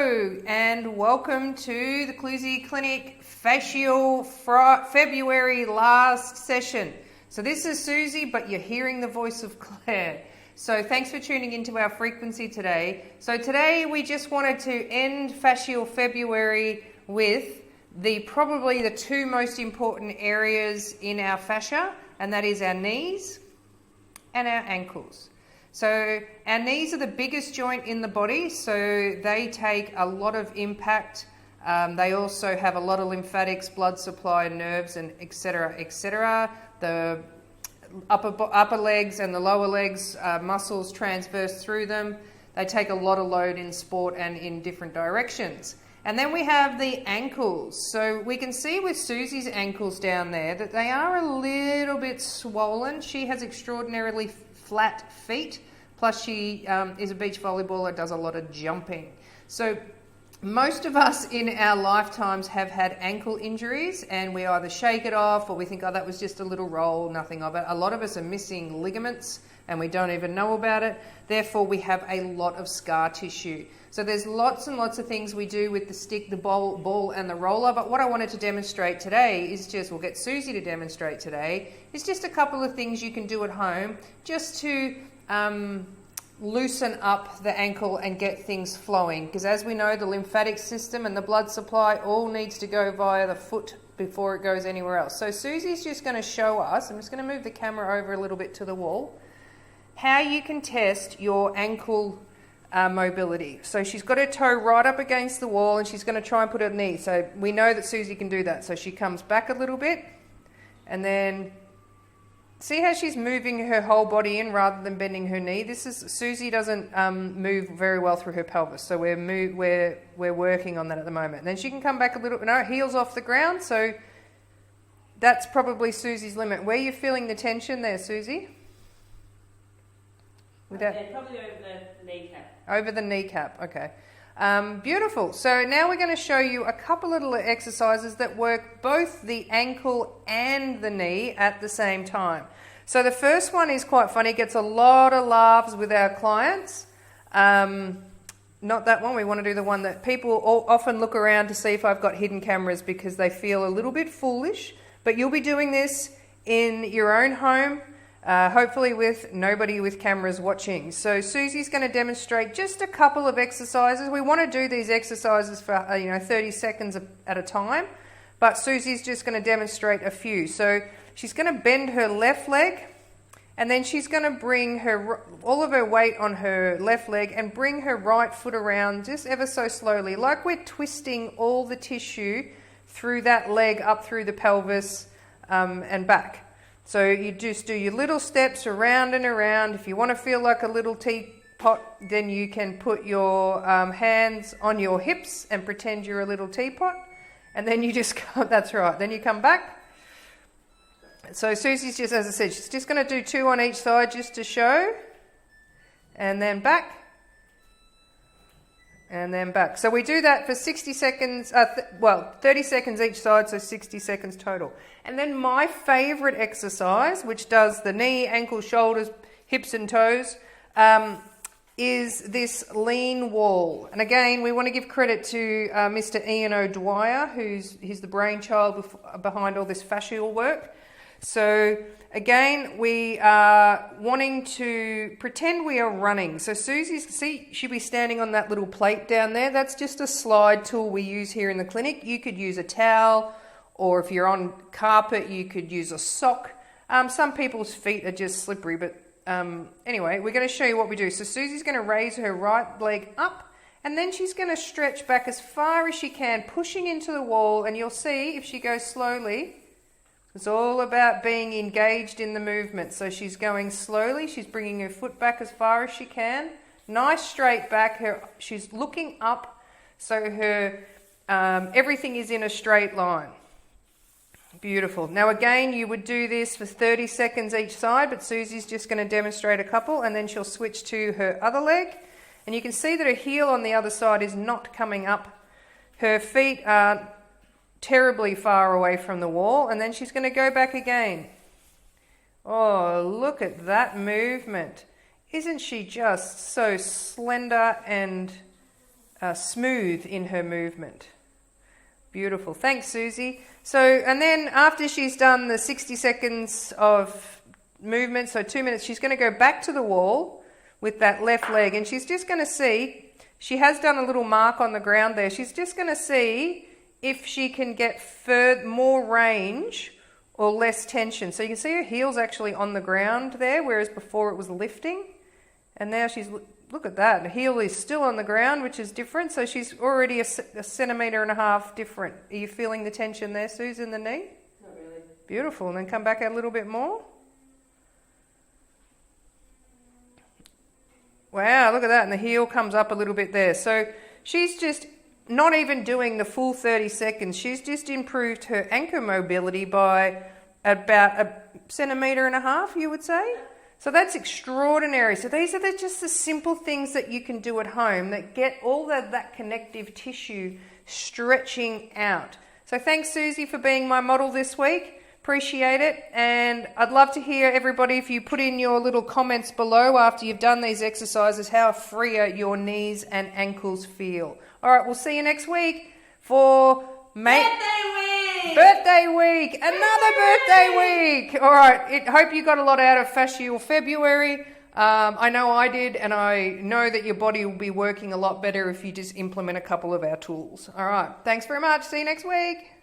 Hello and welcome to the Suzie Clinic Fascial February last session. So this is Susie, but you're hearing the voice of Claire. So thanks for tuning into our frequency today. So today we just wanted to end Fascial February with probably the two most important areas in our fascia, and that is our knees and our ankles. So our knees are the biggest joint in the body, so they take a lot of impact. They also have a lot of lymphatics, blood supply, nerves, and etc., etc. The upper legs and the lower legs, muscles transverse through them. They take a lot of load in sport and in different directions. And then we have the ankles. So we can see with Susie's ankles down there that they are a little bit swollen. She has extraordinarily flat feet, plus she is a beach volleyballer, does a lot of jumping. So most of us in our lifetimes have had ankle injuries, and we either shake it off or we think, oh, that was just a little roll, nothing of it. A lot of us are missing ligaments and we don't even know about it. Therefore, we have a lot of scar tissue. So there's lots and lots of things we do with the stick, the ball and the roller. But what I wanted to demonstrate today is we'll get Susie to demonstrate today, is just a couple of things you can do at home just to loosen up the ankle and get things flowing. Because as we know, the lymphatic system and the blood supply all needs to go via the foot before it goes anywhere else. So Susie's just going to show us, I'm just going to move the camera over a little bit to the wall, how you can test your ankle mobility. So she's got her toe right up against the wall and she's going to try and put her knee. So we know that Susie can do that. So she comes back a little bit and then see how she's moving her whole body in rather than bending her knee. Susie doesn't move very well through her pelvis, so we're working on that at the moment. And then she can come back a little, no, heels off the ground. So that's probably Susie's limit. Where are you feeling the tension there, Susie? Probably over the kneecap. Over the kneecap, okay. Beautiful. So now we're going to show you a couple of little exercises that work both the ankle and the knee at the same time. So the first one is quite funny, gets a lot of laughs with our clients. Not that one, we want to do the one that people often look around to see if I've got hidden cameras because they feel a little bit foolish. But you'll be doing this in your own home. Hopefully with nobody with cameras watching. So Susie's going to demonstrate just a couple of exercises. We want to do these exercises for 30 seconds at a time, but Susie's just going to demonstrate a few. So she's going to bend her left leg, and then she's going to bring all of her weight on her left leg and bring her right foot around just ever so slowly, like we're twisting all the tissue through that leg up through the pelvis and back. So you just do your little steps around and around. If you want to feel like a little teapot, then you can put your hands on your hips and pretend you're a little teapot. And then you just come, that's right, then you come back. So Susie's just, as I said, she's just going to do 2 on each side just to show. And then back. And then back. So we do that for 60 seconds, 30 seconds each side, so 60 seconds total. And then my favourite exercise, which does the knee, ankle, shoulders, hips and toes, is this lean wall. And again, we want to give credit to Mr. Ian O'Dwyer, he's the brainchild behind all this fascial work. So again, we are wanting to pretend we are running. So Susie, she'll be standing on that little plate down there. That's just a slide tool we use here in the clinic. You could use a towel, or if you're on carpet, you could use a sock. Some people's feet are just slippery, but anyway, we're going to show you what we do. So Susie's going to raise her right leg up, and then she's going to stretch back as far as she can, pushing into the wall, and you'll see if she goes slowly, it's all about being engaged in the movement. So she's going slowly. She's bringing her foot back as far as she can. Nice straight back. She's looking up, so her everything is in a straight line. Beautiful. Now again, you would do this for 30 seconds each side, but Susie's just going to demonstrate a couple, and then she'll switch to her other leg. And you can see that her heel on the other side is not coming up. Her feet are terribly far away from the wall, and then she's going to go back again. Oh, look at that movement. Isn't she just so slender and smooth in her movement. Beautiful. Thanks, Suzie. So, and then after she's done the 60 seconds of movement, so 2 minutes, she's going to go back to the wall with that left leg, and she's just going to see, she has done a little mark on the ground there. She's just going to see if she can get more range or less tension. So you can see her heel's actually on the ground there, whereas before it was lifting. And now she's, look at that, the heel is still on the ground, which is different. So she's already a centimetre and a half different. Are you feeling the tension there, Suze, in the knee? Not really. Beautiful. And then come back a little bit more. Wow, look at that. And the heel comes up a little bit there. So she's just not even doing the full 30 seconds. She's just improved her ankle mobility by about a centimetre and a half, you would say. So that's extraordinary. So these are just the simple things that you can do at home that get all that connective tissue stretching out. So thanks, Suzie, for being my model this week. Appreciate it. And I'd love to hear everybody, if you put in your little comments below after you've done these exercises, how freer your knees and ankles feel. All right, we'll see you next week for Birthday week! Another birthday week! All right, hope you got a lot out of Fascial February. I know I did, and I know that your body will be working a lot better if you just implement a couple of our tools. All right, thanks very much. See you next week.